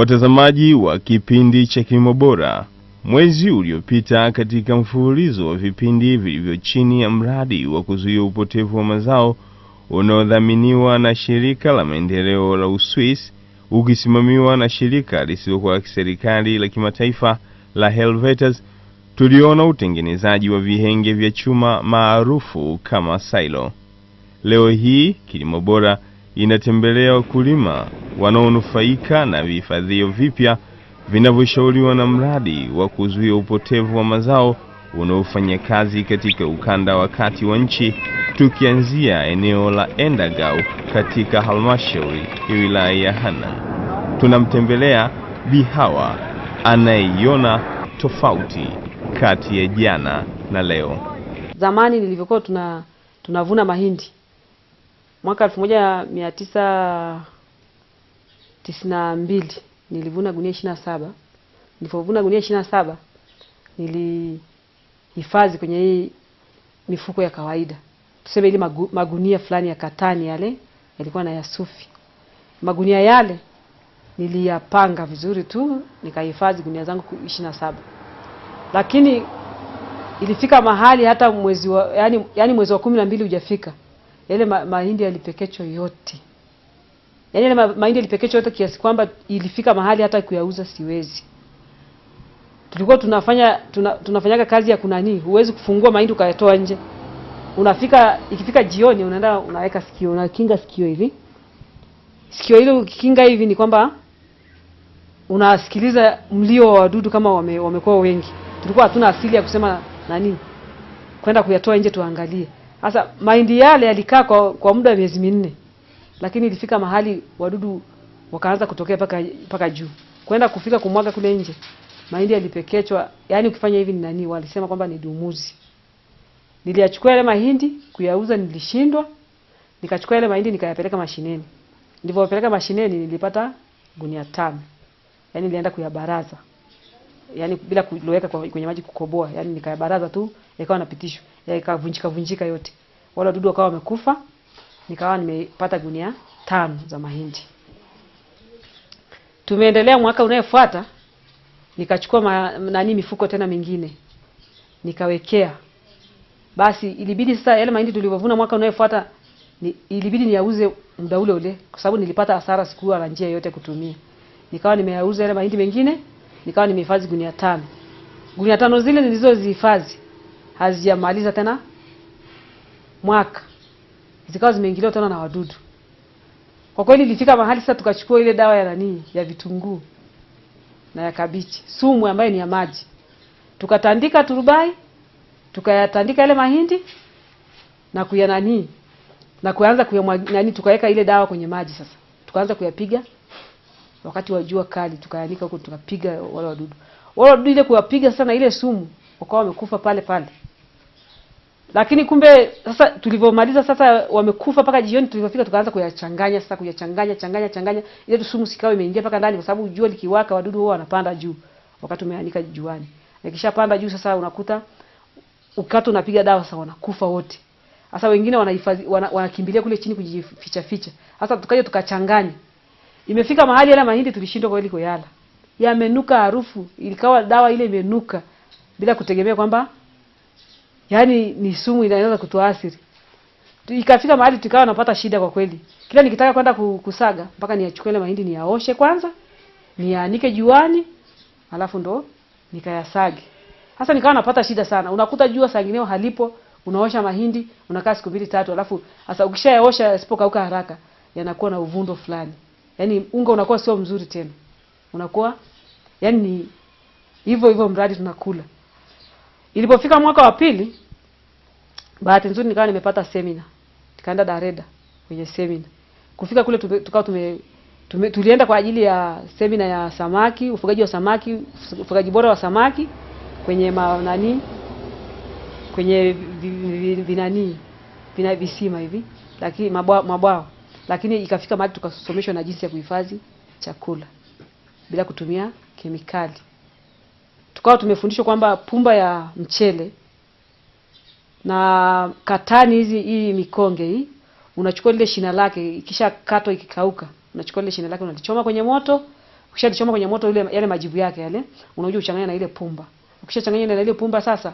Watazamaji wa kipindi cha Kilimo Bora, mwezi uliopita katika mfululizo wa vipindi vilivyo chini ya mradi wa kuzuia upotevu wa mazao unaodhaminiwa na shirika la maendeleo la Uswisi, ukisimamiwa na shirika lisilokuwa la kiserikali la kimataifa la Helvetas, tuliona utengenezaji wa vihenge vya chuma maarufu kama silo. Leo hii Kilimo Bora inatembelea wakulima wanaonufaika na vihifadhio vipya vinavyoshauriwa na mradi wa kuzuia upotevu wa mazao unaofanya kazi katika ukanda wa kati wa nchi, tukianzia eneo la Endagau katika halmashauri ya wilaya ya Hanang. Tunamtembelea Bi Hawa anayeiona tofauti kati ya jana na leo. Zamani nilivyokuwa tunavuna mahindi mwaka 1992 nilivuna gunia 27. Nilipovuna gunia 27 nilihifadhi kwenye hii mifuko ya kawaida. Tuseme ile magunia fulani ya katani, yale yalikuwa na yasufi. Magunia yale niliyapanga vizuri tu, nikahifadhi gunia zangu 27. Lakini ilifika mahali hata mwezi wa yani mwezi wa 12 hujafika, yale mahindi yalipekechwa yote. Yaani yale mahindi yalipekechwa yote kiasi kwamba ilifika mahali hata kuyauza siwezi. Tulikuwa tunafanyaga kazi ya kunani, huwezi kufungua mahindi ukayatoa nje. Ikifika jioni unaenda unaweka sikio, unakinga sikio hivi. Sikio hilo ukikinga hivi ni kwamba unasikiliza mlio wa wadudu kama wamekuwa wengi. Tulikuwa hatuna asili ya kusema nani kwenda kuyatoa nje tuangalie. Sasa mahindi yale yalikaa kwa muda wa miezi 4. Lakini ilifika mahali wadudu wakaanza kutokea paka juu. Kwenda kufika kumwaga kule nje, mahindi yalipekechwa, yani ukifanya hivi ni nani, walisema kwamba ni dumuzi. Niliachukua yale mahindi kuyauza, nilishindwa. Nikachukua yale mahindi nikayapeleka mashineni. Nilipopeleka mashineni nilipata gunia 5. Yani nilienda kuyabaraza. Yani bila kuloweka kwenye maji kukoboa, yani nikayabaraza tu, yakawa napitishwa, yakavunjika yote. Wale wadudu wakawa wamekufa. Nikawa nimepata gunia 5 za mahindi. Tumeendelea mwaka unaofuata, nikachukua mifuko tena mingine nikawekea. Basi ilibidi sasa yale mahindi tulivovuna mwaka unaofuata ilibidi niyauze muda ule kwa sababu nilipata hasara, sikuwa na njia yote kutumia. Nikawa nimeyauza yale mahindi mengine, nikawa nimehifadhi gunia 5. Gunia 5 zile nilizozihifadhi hazijamaliza tena mwaka, zikawa zimeingiliwa tena na wadudu. Kwa kweli ilifika mahali sasa tukachukua ile dawa ya vitunguu na ya kabichi, sumu ambayo ni ya maji. Tukatandika turubai, tukayatandika ile mahindi na na kuanza tukaweka ile dawa kwenye maji sasa. Tukaanza kuyapiga wakati wa jua kali, tukayanika huko, tukapiga wale wadudu. Wale wadudu ile kuwapiga sana ile sumu, wakawa wamekufa pale. Lakini kumbe sasa tulivomaliza sasa wamekufa paka jioni, tulipofika tukaanza kuyachanganya sasa, changanya ile sumu sikawa imeingia paka ndani, kwa sababu jua likiwaka wadudu wao wanapanda juu wakati umeanika juani. Ikishapanda juu sasa unakuta ukato unapiga dawa sasa wanakufa wote. Sasa wengine wanakimbilia kule chini kujificha. Sasa tukaje tukachanganya. Imefika mahali yale mahindi tulishindwa kweli kuyala. Yamenuka harufu, ilikawa dawa ile imenuka bila kutegemea kwamba yani ni sumu inaweza kutuathiri. Ikafika mahali tukawa napata shida kwa kweli. Kila nikitaka kwenda kusaga mpaka niachukue ile mahindi niyaoshe kwanza, niyaanike juani, alafu ndo nikayasage. Sasa nikawa napata shida sana. Unakuta jua saa nyingine halipo, unaosha mahindi, unakaa siku 2-3, alafu sasa ukishayaosha yasipokauka haraka, yanakuwa na uvundo fulani. Yani unga unakuwa sio mzuri tena. Unakuwa yani hivyo mradi tunakula. Ilipofika mwaka wa 2, bahati nzuri nikawa nimepata semina. Nikaenda Dareda kwenye semina. Kufika kule tulienda kwa ajili ya semina ya samaki, ufugaji wa samaki, ufugaji bora wa samaki kwenye kwenye visima hivi, lakini mabwao. Lakini ikafika mahali tukasomeshwa na jinsi ya kuhifadhi chakula bila kutumia kemikali. Tukawa tumefundishwa kwamba pumba ya mchele na katani hii mikonge hii, unachukua ile shina lake, ikisha katwa ikikauka, unachukua ile shina lake unalichoma kwenye moto, Ukishachoma kwenye moto ile yale majivu yake yale, unakuja uchanganya na ile pumba. Ukishachanganya na ile pumba sasa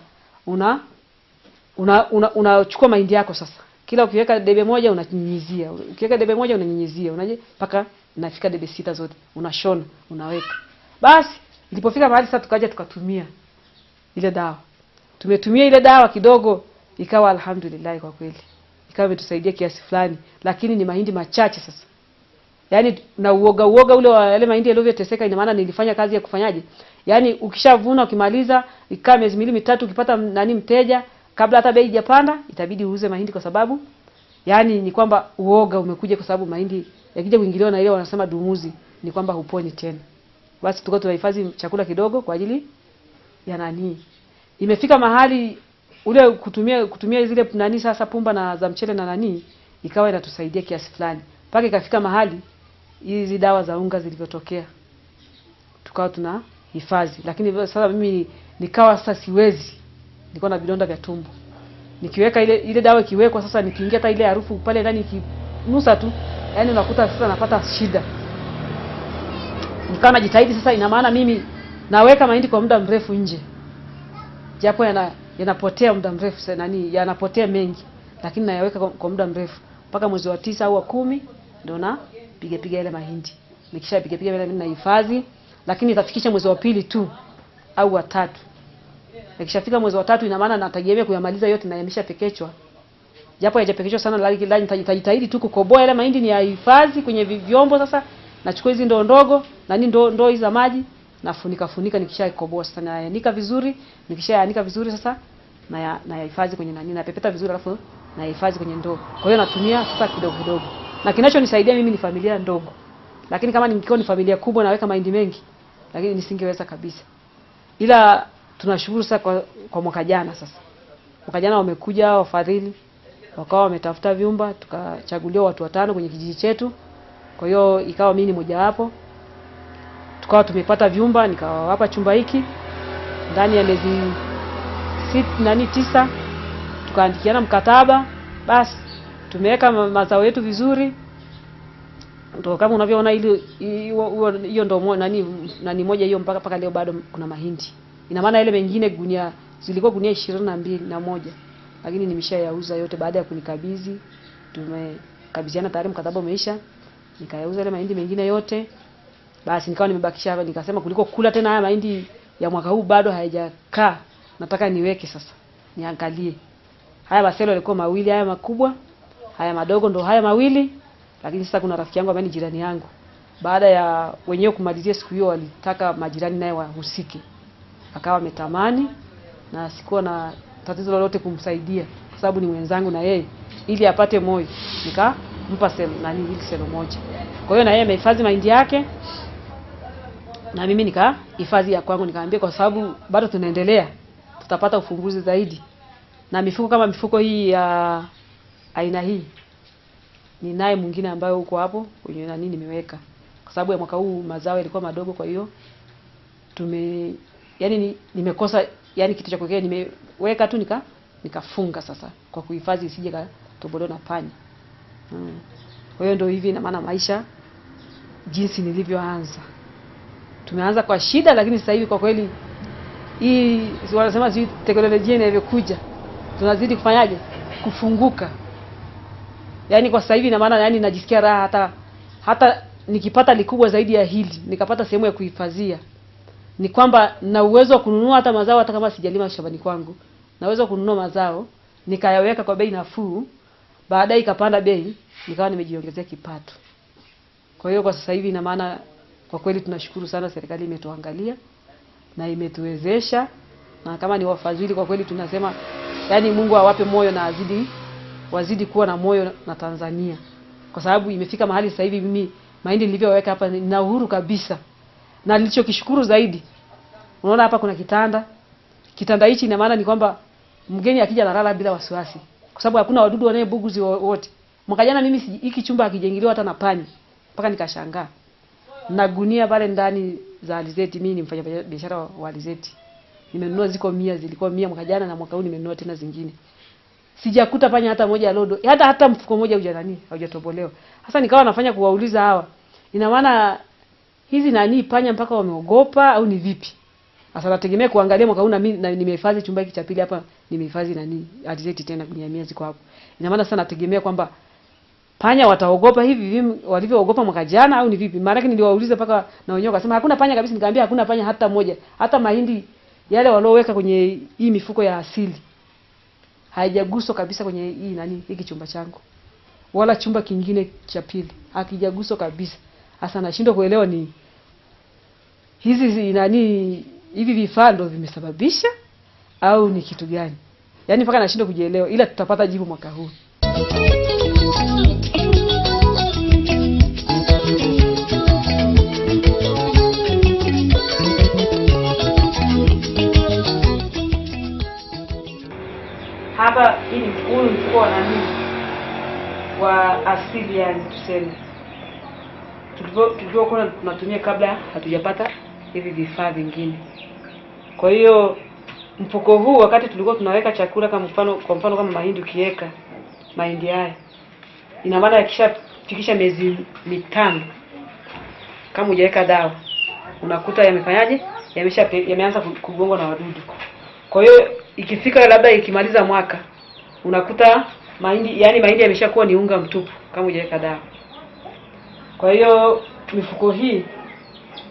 unachukua mahindi yako sasa. Kila ukiweka debe moja unanyunyizia. Ukiweka debe moja unanyunyizia. Unaje? Paka inafika debe 6 zote. Unashona, unaweka. Basi ilipofika mahali sasa tukaja tukatumia ile dawa. Tumetumia ile dawa kidogo ikawa alhamdulillah kwa kweli. Ikawa imetusaidia kiasi fulani, lakini ni mahindi machache sasa. Yaani na uoga ule wa yale mahindi yalivyoteseka, ina maana nilifanya kazi ya kufanyaje? Yaani ukishavuna ukimaliza ikaa miezi 2-3 ukipata mteja kabla hata bei haijapanda itabidi uuze mahindi kwa sababu yani ni kwamba uoga umekuja kwa sababu mahindi yakija kuingiliwa na ile wanasema dumuzi ni kwamba huponi tena. Basi tulikuwa tunahifadhi chakula kidogo kwa ajili ya nani. Imefika mahali ule kutumia zile sasa pumba na za mchele na ikawa inatusaidia kiasi fulani. Paka ikafika mahali hizi dawa za unga zilivyotokea tukawa tunahifadhi, lakini sasa mimi nikawa sasa siwezi, nilikuwa na vidonda vya tumbo. Nikiweka ile dawa ikiwekwa sasa, nikiingia hata ile harufu pale ndani kinusa tu, yani unakuta sasa napata shida. Nikawa najitahidi sasa, ina maana mimi naweka mahindi kwa muda mrefu nje, japo yanapotea muda mrefu sana, yanapotea mengi, lakini nayaweka kwa muda mrefu mpaka mwezi wa 9 au wa 10 ndio na piga ile mahindi. Nikishapiga ile mahindi nahifadhi, lakini itafikisha mwezi wa 2 tu au wa 3. Nikishafika mwezi wa 3 ina maana nategemea kuyamaliza yote na yameshapekechwa. Japo hayajapekechwa sana, lakini nitajitahidi tu kukoboa ile mahindi ni yahifadhi kwenye vyombo. Sasa nachukua hizi ndoo ndogo na ndoo hizi za maji, nafunika nikishaikoboa sasa nayaanika vizuri. Nikishayaanika vizuri sasa na yahifadhi kwenye napepeta vizuri, alafu na hifadhi kwenye ndoo. Kwa hiyo natumia sasa kidogo kidogo. Na kinachonisaidia mimi ni familia ndogo. Lakini kama ningekuwa ni familia kubwa naweka mahindi mengi, lakini nisingeweza kabisa. Ila tunashukuru sasa kwa mwaka jana sasa. Mwaka jana wamekuja wafadhili, wakawa wametafuta vyumba, tukachaguliwa watu 5 kwenye kijiji chetu. Kwa hiyo ikawa mimi ni mmoja wapo. Tukawa tumepata vyumba, nikawapa chumba hiki ndani ya miezi 9. Tukaandikiana mkataba, basi tumeweka mazao yetu vizuri. Ndio kama unavyoona hiyo ndio moja hiyo mpaka leo bado kuna mahindi. Ina maana ile mengine zilikuwa gunia 22 lakini nimeshayauza yote baada ya kunikabidhi. Tumekabidhiana tayari, mkataba umeisha. Nikayauza ile mahindi mengine yote. Basi nikawa nimebakisha hapa, nikasema kuliko kula tena haya mahindi ya mwaka huu bado hayajakaa, nataka niweke sasa. Niangalie. Haya baselo yalikuwa mawili, haya makubwa, haya madogo ndo haya mawili. Lakini sasa kuna rafiki yangu ambaye ni jirani yangu, baada ya wenyewe kumalizia siku hiyo walitaka majirani naye wahusike. Akawa ametamani na sikuwa na tatizo lolote kumsaidia kwa sababu ni mwenzangu na yeye, ili apate moyo. Nikampa selo moja. Kwa hiyo na yeye amehifadhi mahindi yake na mimi nikahifadhi ya kwangu. Nikamwambia kwa sababu bado tunaendelea, tutapata ufunguzi zaidi. Na mifuko kama mifuko hii ya aina hii ni naye mwingine ambaye uko hapo kwenye nimeweka. Kwa sababu ya mwaka huu mazao yalikuwa madogo, kwa hiyo nimekosa kitu cha kuwekea, nimeweka tu nikafunga sasa kwa kuhifadhi isije katobolewa na panya. Kwa hiyo ndio hivi, na maana maisha jinsi nilivyoanza. Tumeanza kwa shida, lakini sasa hivi kwa kweli hii wanasema teknolojia inavyokuja tunazidi kufanyaje kufunguka. Kwa sasa hivi na maana najisikia raha, hata nikipata likubwa zaidi ya hili, nikapata sehemu ya kuhifadhia, ni kwamba na uwezo wa kununua hata mazao hata kama sijalima shambani kwangu. Na uwezo wa kununua mazao nikayaweka kwa bei nafuu, baadaye ikapanda bei, nikawa nimejiongezea kipato. Kwa hiyo kwa sasa hivi na maana kwa kweli tunashukuru sana, serikali imetuangalia na imetuwezesha, na kama ni wafadhili kwa kweli tunasema Mungu awape moyo na wazidi kuwa na moyo na Tanzania. Kwa sababu imefika mahali sasa hivi mimi mahindi nilivyoweka hapa nina uhuru kabisa. Na nilichokishukuru zaidi, unaona hapa kuna kitanda hichi, ina maana ni kwamba mgeni akija analala bila wasiwasi, kwa sababu hakuna wadudu wanayebuguzi wote. Mwaka jana mimi hiki chumba hakijengiliwa hata na panya, mpaka nikashangaa. Na gunia pale ndani za alizeti, mimi ni mfanya biashara wa alizeti, nimenunua ziko 100, zilikuwa 100 mwaka jana, na mwaka huu nimenunua tena zingine. Sijakuta panya hata moja lodo, hata mfuko moja hujatobolewa. Sasa nikawa nafanya kuwauliza hawa, ina maana hizi nani panya mpaka wameogopa au ni vipi? Sasa nategemea kuangalia mwaka huu na mimi nimehifadhi chumba hiki cha pili hapa, nimehifadhi nani alizeti tena gunia ziko hapo. Ina maana sasa nategemea kwamba panya wataogopa hivi walivyoogopa mwaka jana au ni vipi? Maana yake niliwauliza paka na wenyewe wakasema hakuna panya kabisa. Nikamwambia hakuna panya hata moja. Hata mahindi yale walioweka kwenye hii mifuko ya asili haijaguswa kabisa kwenye hii nani hiki chumba changu. Wala chumba kingine cha pili hakijaguswa kabisa. Sasa nashindwa kuelewa ni hizi nani hivi vifaa ndio vimesababisha au ni kitu gani? Yaani mpaka nashindwa kujielewa, ila tutapata jibu mwaka huu. Hapa huu mfuko wa nani wa asili, yani tuseme tulivyokuwa tunatumia kabla hatujapata hivi vifaa vingine. Kwa hiyo mfuko huu wakati tulikuwa tunaweka chakula kwa mfano kama mahindi, ukiweka mahindi haya ina maana yakishafikisha miezi 5 kama hujaweka dawa unakuta yamefanyaje, yameanza kugongwa na wadudu. Kwa hiyo ikifika labda ikimaliza mwaka unakuta mahindi yameshakuwa ni unga mtupu kama hujaweka dawa. Kwa hiyo mifuko hii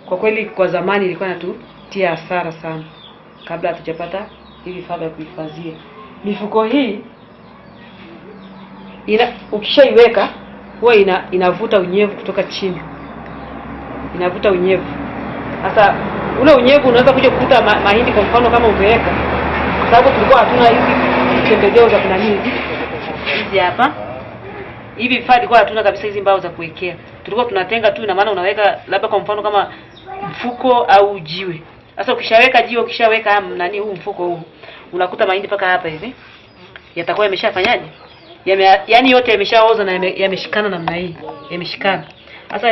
kwa kweli kwa zamani ilikuwa inatutia hasara sana kabla hatujapata hivi vifaa vya kuhifadhia. Mifuko hii ukishaiweka huwa inavuta unyevu kutoka chini. Inavuta unyevu. Sasa ule unyevu unaweza kuja kukuta mahindi kwa mfano kama umeweka, kwa sababu tulikuwa hatuna hizi pembejeo za kunani hizi hapa. Hivi vifaa tulikuwa hatuna kabisa, hizi mbao za kuwekea. Tulikuwa tunatenga tu, ina maana unaweka labda kwa mfano kama mfuko au jiwe. Sasa ukishaweka jiwe, ukishaweka nani huu mfuko huu, unakuta mahindi paka hapa hivi yatakuwa yameshafanyaje? Yaani yote yameshaoza na yameshikana namna hii. Yameshikana. Sasa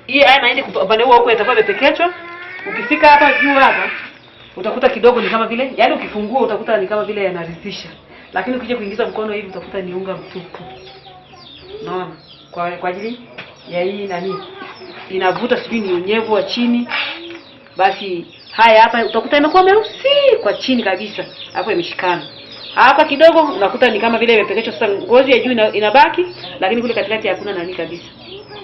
hii haya mahindi upande huo huko yatakuwa yamepekechwa. Ukifika hapa juu hapa utakuta kidogo ni kama vile, yaani ukifungua utakuta ni kama vile yanarithisha. Lakini ukija kuingiza mkono hivi utakuta ni unga mtupu. Unaona? Kwa ajili ya hii nani inavuta sijui ni unyevu wa chini. Basi haya hapa utakuta imekuwa meusi kwa chini kabisa, hapo imeshikana. Hapa kidogo unakuta ni kama vile imepekechwa. Sasa ngozi ya juu inabaki, lakini kule katikati hakuna nani kabisa.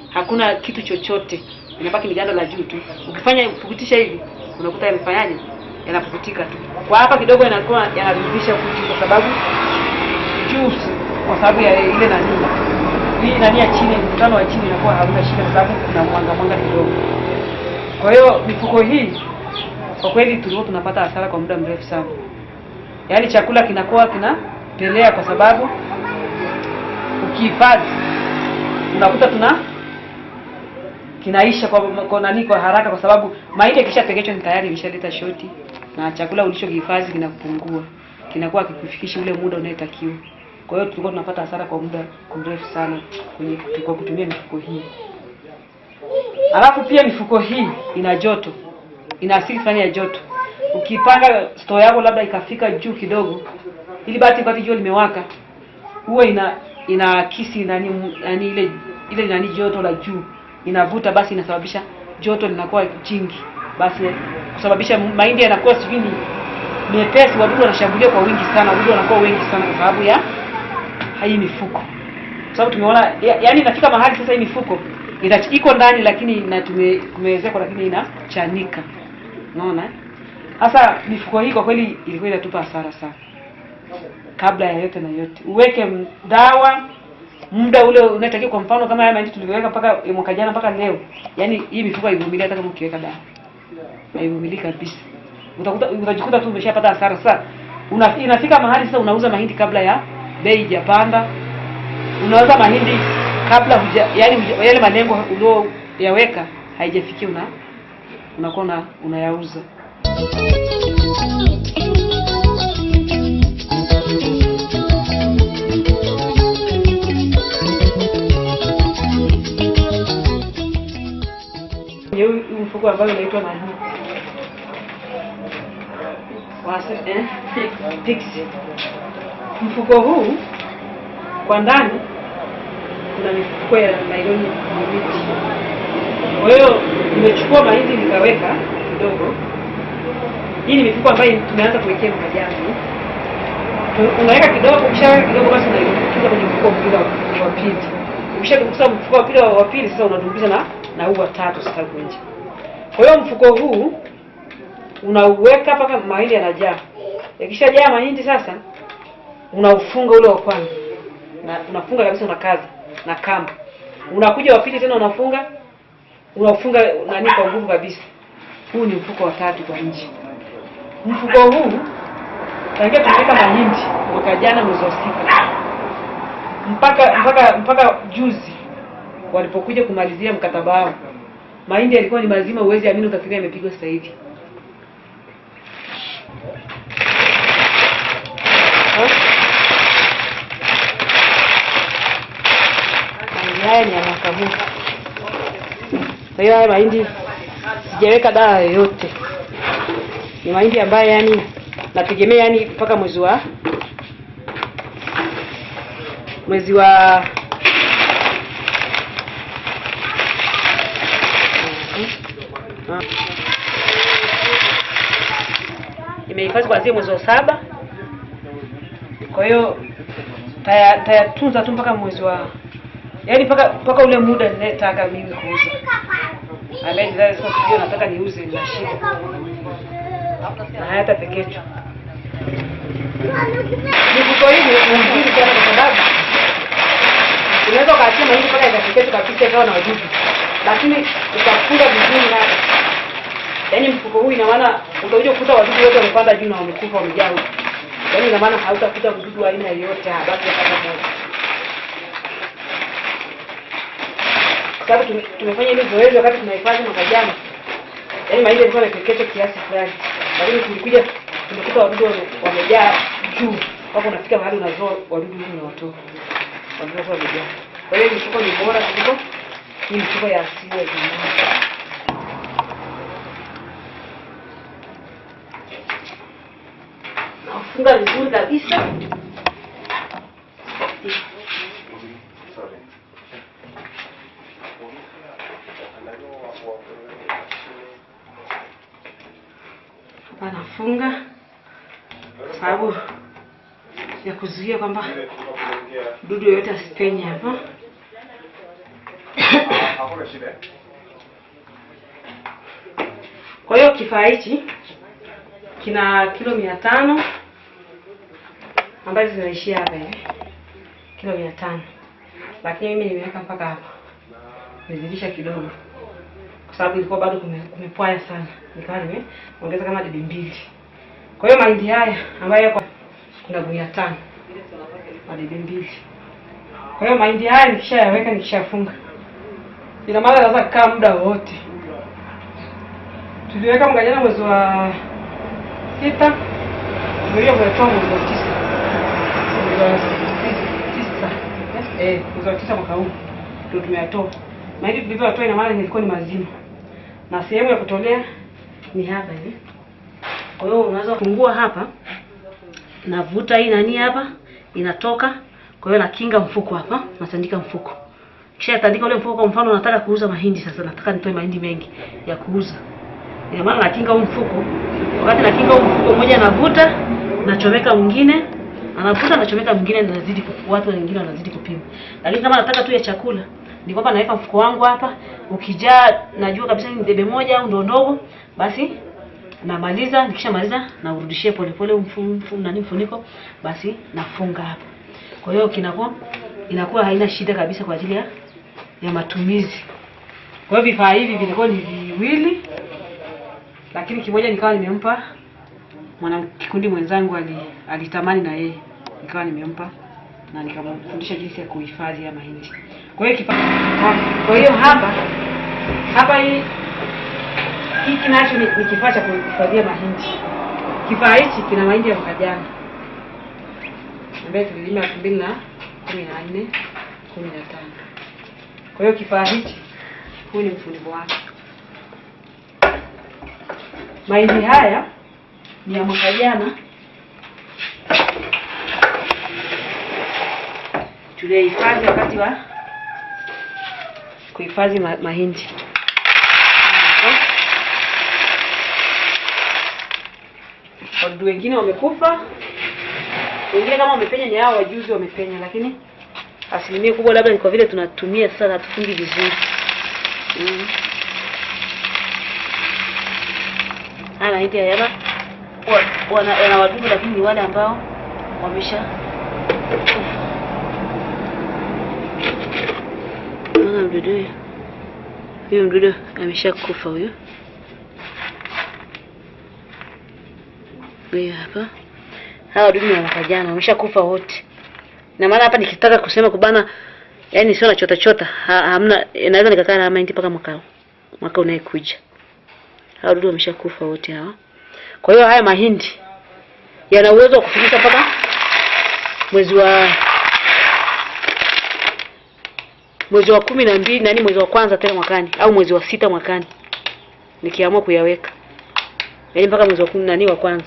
Hakuna kitu chochote. Inabaki ni ganda la juu tu. Ukifanya kupukutisha hivi unakuta yamefanyaje? Yanapukutika tu. Kwa hapa kidogo yanakuwa yanarudisha kutu kwa sababu juice, kwa sababu ya ile nani. Hii nani ya chini, mkutano wa chini inakuwa hauna shida kwa sababu kuna mwanga kidogo. Kwa hiyo mifuko hii kwa kweli tulikuwa tunapata hasara kwa muda mrefu sana. Yaani chakula kinakuwa kinapelea kwa sababu ukihifadhi unakuta kinaisha kwa haraka, kwa sababu mahindi yakishapekechwa ni tayari imeshaleta shoti na chakula ulichokihifadhi kinapungua. Kinakuwa kikufikishi ule muda unaotakiwa. Kwa hiyo tulikuwa tunapata hasara kwa muda mrefu sana kwa kutumia mifuko hii. Alafu pia mifuko hii ina joto. Ina asili fulani ya joto. Ukipanga store yako labda ikafika juu kidogo, ili wakati jua limewaka, huwa inaakisi ile nani joto la juu. Inavuta, basi inasababisha joto linakuwa jingi. Basi kusababisha mahindi yanakuwa sijui ni mepesi, wadudu wanashambulia kwa wingi sana. Wadudu wanakuwa wengi sana kwa sababu ya hii mifuko. Kwa sababu tumeona yaani inafika mahali sasa hii mifuko iko ndani lakini tumewezekwa lakini inachanika. Unaona? Sasa mifuko hii kwa kweli ilikuwa inatupa hasara sana. Kabla ya yote na yote, uweke dawa muda ule unatakiwa. Kwa mfano kama haya mahindi tuliweka mpaka mwaka jana mpaka leo, yaani hii mifuko haivumilia hata kama ukiweka dawa. Haivumilii kabisa. Utajikuta tu umeshapata hasara. Sasa inafika mahali sasa unauza mahindi kabla ya bei hajapanda. Unauza mahindi kabla yale malengo ulioyaweka haijafikia, unakuwa unayauza. Huu mfuko ambao unaitwa nani? Dixie. Mfuko huu kwa ndani kuna mifuko ya nailoni miti. Kwa hiyo nimechukua mahindi nikaweka kidogo. Hii ni mifuko ambayo tumeanza kuwekea mwaka jana. Unaweka kidogo, ukishaweka kidogo basi unaitumbukiza kwenye mfuko mwingine wa pili. Ukishatumbukiza mfuko wa pili sasa unadumbukiza na huu wa tatu sasa huko nje. Kwa hiyo mfuko huu unauweka mpaka mahindi yanajaa. Yakishajaa mahindi sasa unaufunga ule wa kwanza. Na unafunga kabisa, unakaza na kamba. Unakuja wa pili tena unafunga nani kwa nguvu kabisa. Huu ni mfuko wa tatu kwa nje. Mfuko huu tangia tumeweka mahindi mwaka jana mwezi wa 6 mpaka juzi walipokuja kumalizia mkataba wao, mahindi yalikuwa ni mazima, uwezi amini utafikiria yamepigwa sasa hivi. Haya ni ya mwaka huu. Kwa hiyo haya mahindi sijaweka dawa yoyote. Ni mahindi ambayo yani nategemea yani mpaka mwezi wa nimehifadhi kuanzia mwezi wa 7. Kwa hiyo tayatunza tu mpaka mwezi wa yani mpaka ule muda ninataka mimi kuuza. Ambaye sasa sio nataka niuze na shida. Na hata pekecho. Mifuko hii ni nzuri sana kwa sababu unaweza kuachia mahindi mpaka ikapekecho kabisa ikawa na wadudu. Lakini utafunga vizuri hapa. Yaani mfuko huu ina maana utakuja kukuta wadudu wote wamepanda juu na wamekufa wamejaa huko. Yaani ina maana hautakuta wadudu wa aina yoyote hapa basi hapa moja. Sababu tumefanya ile zoezi wakati tunahifadhi mwaka jana. Yaani mahindi yalikuwa yamepekecho kiasi fulani. Lakini tulikuja tumekuta wadudu wamejaa juu. Hapo unafika mahali unazoa wadudu wengi na watoto. Wadudu wamejaa. Kwa hiyo mifuko ni bora kuliko hii mifuko ya asili ya zamani. Nafunga vizuri kabisa. Nafunga sababu ya kuzuia kwamba dudu yoyote asipenye hapa. Kwa hiyo kifaa hichi kina kilo 500 ambazo zinaishia hapa hivi. Kilo 500. Lakini mimi nimeweka mpaka hapa. Nizidisha kidogo. Kwa sababu ilikuwa bado kumepwaya sana. Nikawa nimeongeza kama debe 2. Kwa hiyo mahindi haya ambayo yako kuna gunia 5 na debe 2. Kwa hiyo mahindi haya nikishayaweka nikishafunga, ina maana naweza kukaa muda wote. Tuliweka mwaka jana mwezi wa 6, ndio kwa mwezi wa 9. Mwezi wa 9. Mwezi wa 9 mwaka huu ndio tumeyatoa. Mahindi tulivyotoa ina maana ilikuwa ni mazima. Na sehemu ya kutolea ni hapa hivi. Kwa hiyo unaweza kufungua hapa. Navuta hii nani hapa, inatoka. Kwa hiyo nakinga mfuko hapa, natandika mfuko. Kisha tandika ule mfuko, kwa mfano nataka kuuza mahindi sasa, nataka nitoe mahindi mengi ya kuuza. Ina maana nakinga huu mfuko. Wakati nakinga huu mfuko mmoja navuta, nachomeka mwingine, anavuta nachomeka mwingine, nazidi watu wengine wanazidi kupima. Lakini kama nataka tu ya chakula, ni kwamba naweka mfuko wangu hapa, ukijaa najua kabisa ni debe moja au ndo ndogo, basi namaliza, nikishamaliza na urudishie polepole mfuniko, basi nafunga hapa. Kwa hiyo inakuwa haina shida kabisa kwa ajili ya matumizi. Kwa hiyo vifaa hivi vilikuwa ni viwili, lakini kimoja nikawa nimempa kikundi mwenzangu alitamani na yeye, nikawa nimempa na nikamfundisha jinsi ya kuhifadhi ya mahindi. Kwa hiyo hapa hii kinacho ni kifaa cha kuhifadhia mahindi. Kifaa hichi kina mahindi ya mwaka jana ambayo tulilima 2014 15. Kwa hiyo kifaa hichi, huu ni mfuniko wake. Mahindi haya ni ya mwaka jana, tulihifadhi wakati wa kuhifadhi mahindi. wadudu wengine wamekufa, wengine kama wamepenya nyao wajuzi wamepenya, lakini asilimia kubwa labda ni kwa vile tunatumia sasa hatufungi vizuri. Hana idea yana wana wadudu, lakini ni wale ambao wamesha mdudu huyo mdudu ameshakufa huyo. Huyo hapa. Hawa wadudu ni mwaka jana wameshakufa wote. Na maana hapa nikitaka kusema kubana, yani sio na chota hamna, naweza nikakaa na mahindi mpaka mwaka unayekuja. Hawa wadudu wameshakufa wote hawa. Kwa hiyo haya mahindi yana uwezo wa kufikisha mpaka mwezi wa 12 nani, mwezi wa kwanza tena mwakani au mwezi wa 6 mwakani nikiamua kuyaweka. Yaani mpaka mwezi wa 10 nani wa kwanza.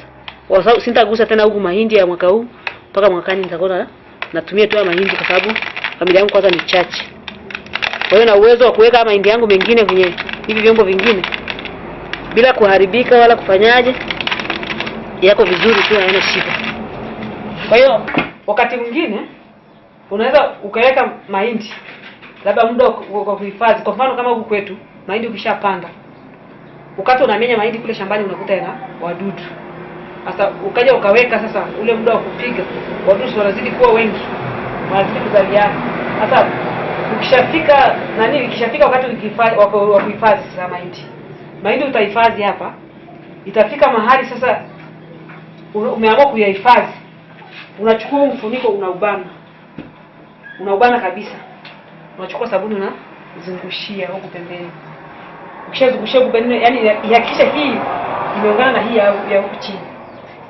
Kwa sababu sitagusa tena huku mahindi ya mwaka huu mpaka mwakani nitakuwa natumia tu mahindi kwa sababu familia yangu kwanza ni chache. Kwa hiyo na uwezo wa kuweka mahindi yangu mengine kwenye hivi vyombo vingine bila kuharibika wala kufanyaje, yako vizuri tu, haina shida. Kwa hiyo wakati mwingine unaweza ukaweka mahindi labda muda wa kuhifadhi. Kwa mfano kama huku kwetu mahindi ukishapanda, ukati unamenya mahindi kule shambani unakuta yana wadudu. Sasa ukaja ukaweka sasa ule muda wa kupiga, wadudu wanazidi kuwa wengi, wanazidi kuzaliana. Sasa ukishafika wakati wa kuhifadhi sasa mahindi utahifadhi hapa, itafika mahali sasa umeamua kuyahifadhi, unachukua mfuniko unaubana kabisa, unachukua sabuni unazungushia huko pembeni. Ukishazungushia huko pembeni, yani ihakikisha hii imeungana na hii ya huko chini,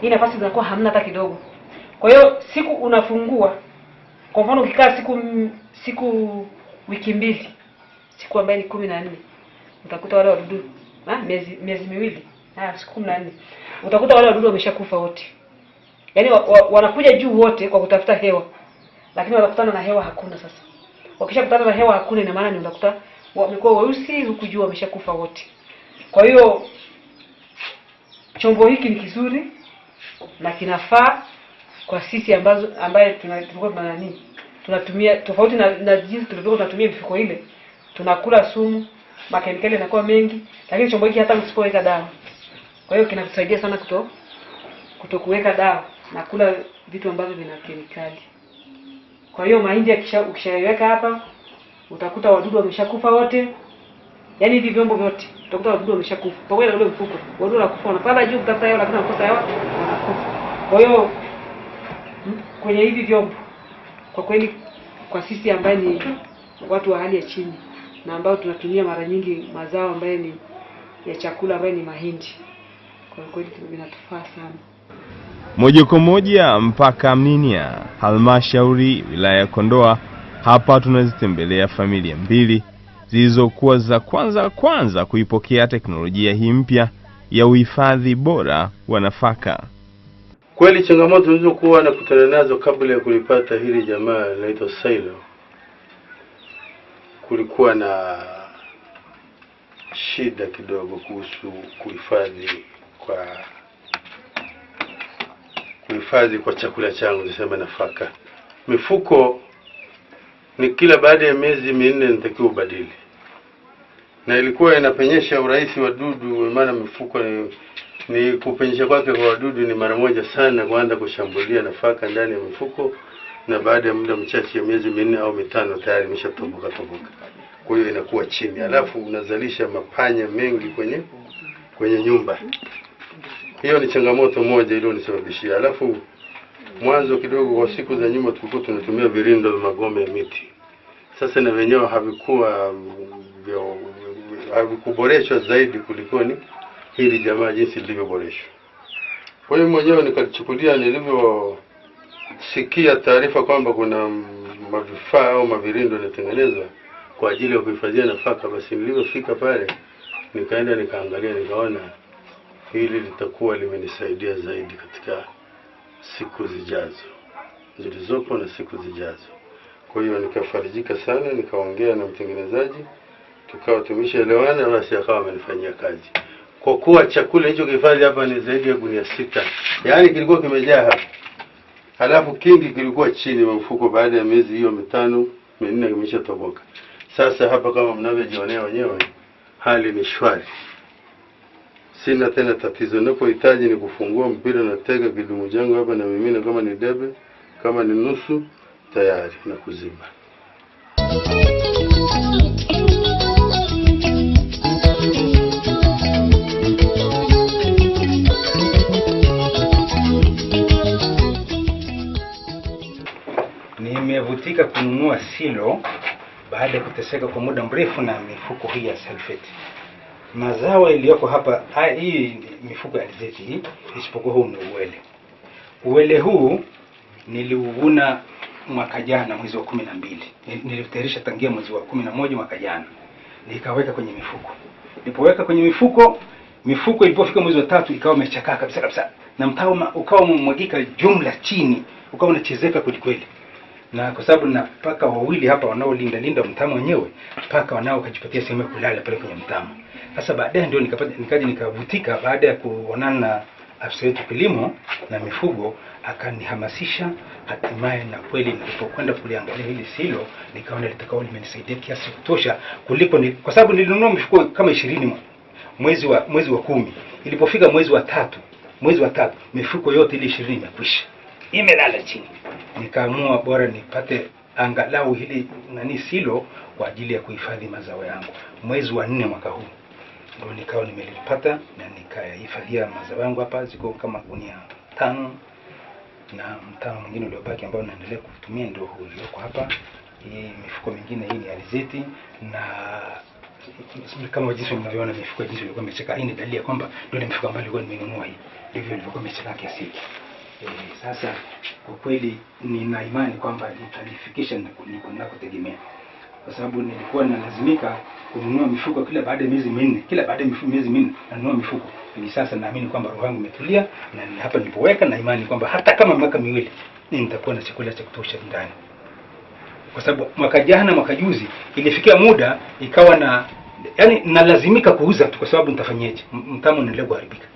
hii nafasi zinakuwa hamna hata kidogo. Kwa hiyo siku unafungua, kwa mfano ukikaa siku wiki mbili, siku ambayo ni 14, utakuta wale wadudu miezi miwili, siku 14, utakuta wale wadudu wameshakufa wote. Yaani wanakuja juu wote kwa kutafuta hewa, lakini wanakutana na hewa hakuna. Sasa wakishakutana na hewa hakuna, ina maana ni utakuta wamekuwa weusi huku juu wameshakufa wote. Kwa hiyo chombo hiki ni kizuri na kinafaa kwa sisi ambaye tulikuwa tunatumia tofauti na jinsi tulivyokuwa tunatumia mifuko ile. Tunakula sumu, makemikali yanakuwa mengi, lakini chombo hiki hata usipoweka dawa. Kwa hiyo kinatusaidia sana kutokuweka dawa na kula vitu ambavyo vina kemikali. Kwa hiyo mahindi ukishaiweka hapa utakuta wadudu wameshakufa wote. Yaani hivi vyombo vyote utakuta wadudu wameshakufa. Pamoja na ule mfuko, wadudu wanakufa, wanapanda juu kutafuta hewa lakini wanakosa hewa, wanakufa. Kwa hiyo kwenye hivi vyombo kwa kweli kwa sisi ambaye ni watu wa hali ya chini na ambao tunatumia mara nyingi mazao ambaye ni ya chakula ambaye ni mahindi, kwa kweli vinatufaa sana. Moja kwa moja mpaka Mninia, halmashauri wilaya ya Kondoa. Hapa tunazitembelea familia mbili zilizokuwa za kwanza kuipokea teknolojia hii mpya ya uhifadhi bora wa nafaka. Kweli changamoto zilizokuwa na kutana nazo kabla ya kulipata hili jamaa linaitwa silo, kulikuwa na shida kidogo kuhusu kuhifadhi kwa chakula changu, nisema nafaka. Mifuko ni kila baada ya miezi 4 nitakiwa ubadili, na ilikuwa inapenyesha urahisi wa wadudu. Maana mifuko ni kupenyesha kwake kwa wadudu ni mara moja sana, kuanza kushambulia nafaka ndani ya mifuko, na baada ya muda mchache ya miezi 4 au 5 tayari imeshatoboka. Kwa hiyo inakuwa chini, alafu unazalisha mapanya mengi kwenye nyumba. Hiyo ni changamoto moja iliyonisababishia. Alafu mwanzo kidogo kwa siku za nyuma tulikuwa tunatumia virindo vya magome ya miti. Sasa na wenyewe havikuboreshwa zaidi kuliko ni hili jamaa jinsi lilivyoboreshwa. Kwa hiyo mwenyewe nikachukulia, nilivyosikia taarifa kwamba kuna mavifaa au mavirindo yanatengenezwa kwa ajili ya kuhifadhia nafaka, basi nilipofika pale nikaenda nikaangalia, nikaona hili litakuwa limenisaidia zaidi katika siku zilizopo na siku zijazo. Kwa hiyo nikafarijika sana, nikaongea na mtengenezaji, tukawa tumeshaelewana, basi akawa amenifanyia kazi. kwa kuwa chakula hicho kihifadhi hapa ni zaidi ya gunia 6. Yaani kilikuwa kimejaa hapa. Halafu kingi kilikuwa chini ya mfuko. Baada ya miezi hiyo 5 4 kimeshatoboka. Sasa hapa kama mnavyojionea wenyewe, hali ni shwari. Sina tena tatizo. Ninapohitaji ni kufungua mpira na tega kidumu changu hapa na mimina, kama ni debe, kama ni nusu, tayari na kuzima. Nimevutika kununua silo baada ya kuteseka kwa muda mrefu na mifuko hii ya sulfate. Mazao iliyoko hapa, hii mifuko ya alizeti hii, isipokuwa huu ni uwele. Uwele huu niliuvuna mwaka jana mwezi wa 12. Nilitayarisha tangia mwezi wa 11 mwaka jana. Nikaweka kwenye mifuko. Nilipoweka kwenye mifuko ilipofika mwezi wa 3 ikawa imechakaa kabisa. Na mtama ukawa umemwagika jumla chini, ukawa unachezeka kweli kweli. Na kwa sababu na paka wawili hapa wanaolinda mtama wenyewe, paka wanao kajipatia sehemu ya kulala pale kwenye mtama. Sasa baadaye ndio nikaja nikavutika baada ya kuonana na afisa wetu kilimo na mifugo, akanihamasisha. Hatimaye na kweli nilipokwenda kuliangalia hili silo, nikaona litakao limenisaidia kiasi kutosha kuliko kwa sababu nilinunua mifuko kama 20 mwezi wa 10. Ilipofika mwezi wa 3 mifuko yote ile 20 imekwisha, imelala chini. Nikaamua bora nipate angalau hili silo kwa ajili ya kuhifadhi mazao yangu. Mwezi wa 4 mwaka huu ndio nikawa nimelipata na nikahifadhia mazao yangu hapa. Ziko kama gunia 5 na mtama mwingine uliobaki ambao naendelea kutumia ndio huu ulioko hapa. Hii mifuko mingine hii ni alizeti, na kama jinsi mnavyoona mifuko jinsi ilikuwa imecheka. Hii ni dalili ya kwamba ndio mifuko ambayo nilikuwa nimenunua hii ndivyo ilivyokuwa imecheka kiasi hiki. Sasa kwa kweli nina imani kwamba nitalifikisha ninakotegemea, kwa sababu nilikuwa nalazimika kununua mifuko kila baada ya miezi 4, kila baada ya miezi 4 nanunua mifuko. Hivi sasa naamini kwamba roho yangu imetulia, na hapa nilipoweka na imani kwamba hata kama miaka 2 nitakuwa na chakula cha kutosha ndani. Kwa sababu mwaka jana mwaka juzi ilifikia muda ikawa nalazimika kuuza tu, kwa sababu nitafanyaje, mtama unaendelea kuharibika.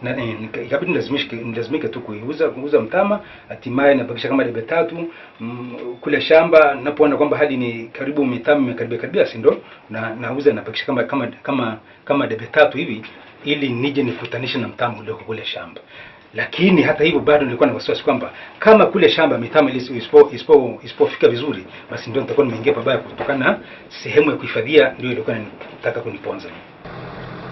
Na ikabidi nilazimika tu kuuza mtama. Hatimaye nabakisha kama debe 3 kule shamba. Napoona kwamba hadi ni karibu mtama imekaribia si ndo nauza, nabakisha kama debe 3 hivi, ili nije nikutanishe na mtama ulioko kule shamba. Lakini hata hivyo bado nilikuwa na wasiwasi kwamba kama kule shamba mitama isipofika vizuri, basi ndio nitakuwa nimeingia pabaya, kutokana na sehemu ya kuhifadhia ndio ilikuwa inataka kuniponza.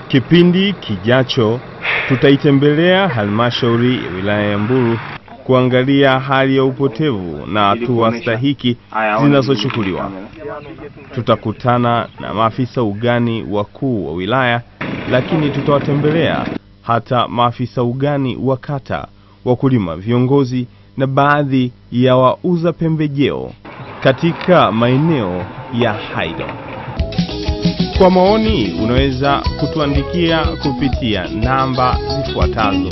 Kipindi kijacho tutaitembelea halmashauri ya wilaya ya Mbulu kuangalia hali ya upotevu na hatua stahiki zinazochukuliwa. Tutakutana na maafisa ugani wakuu wa wilaya, lakini tutawatembelea hata maafisa ugani wa kata, wakulima, viongozi na baadhi ya wauza pembejeo katika maeneo ya Haido. Kwa maoni unaweza kutuandikia kupitia namba zifuatazo: